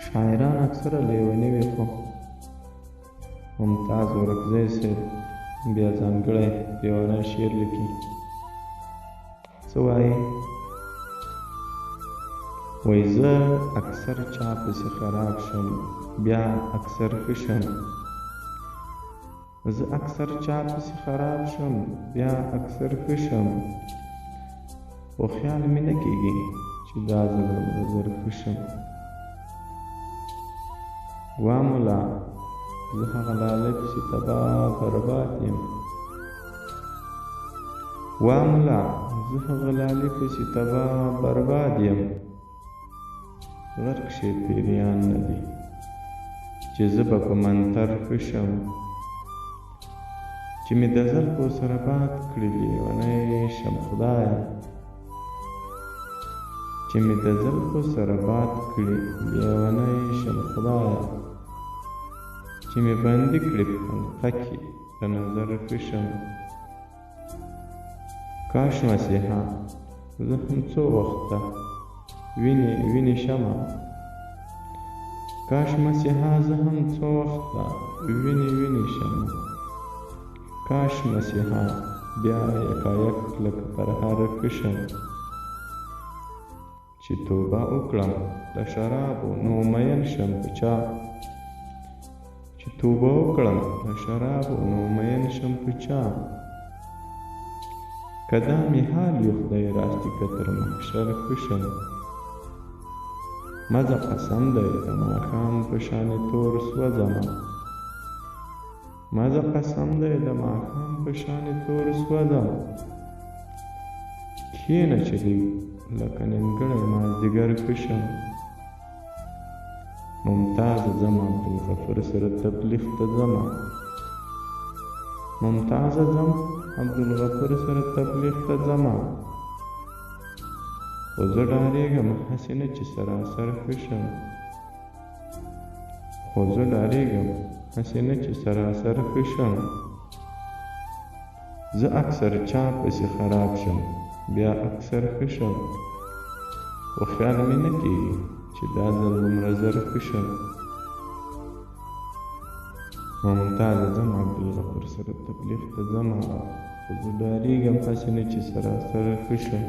شاعران اکثره لیوني وي خو ممتاز ورکزی صاحب بیا ځانګړی لیونی شعر لیکي. څه وایي؟ وایي زه اکثر چا پسې خراب شم بیا اکثر ښه شم. زه اکثر چا پسې خراب شم بیا اکثر ښه شم، خو خیال مې نه کېږي چې دا ځل به زر ښه شم. وا ملا زه هغه لالی پسې تباه برباد یم. وا ملا زه هغه لالی پسې تباه برباد یم. غر کښې پیریان نه دي چې زه به په منتر ښه شم. چې مې د زلفو سره باد کړي لیونی شم خدایه. چې مې د زلفو سره باد کړي لیونی شم خدایه. چې مې بندي کړي په حلقه کې د نظر ښه شم. کاش مسیحا زه هم څو وخته وینې شمه. کاش مسیحا زه هم څو وخته وینې شمه. کاش مسیحا بیا یکایک لکه پرهاره ښه شم. چې توبه وکړم د شرابو نو مین شم په چا. چې توبه وکړم د شرابو نو مین شم په چا. که دا مې حال وي خدای راستي که تر محشر ښه شم. مزه قسم دی د ماښام په شانې تور سوځمه. مزه قسم دی د ماښام په شانې تور سوځم. کښېنه چې دی لکه نیمګړی مازدیګر ښه شم. ممتازه ځم عبدالغفور سره تبلیغ ته ځمه. ممتازه ځم عبدالغفور سره تبلیغ ته ځمه. خو زه ډارېږم هسې نه چې سراسر ښه شم. خو زه ډارېږم هسې نه چې سراسر ښه شم. زه اکثر چا پسې خراب شم بیا اکثر ښه شم، خو خیال مې نه کېږي چې دا ځل دومره زر ښه شم. ممتازه ځم عبدالغفور سره تبلیغ ته ځمه. خو زه ډارېږم هسې نه چې سراسر ښه شم.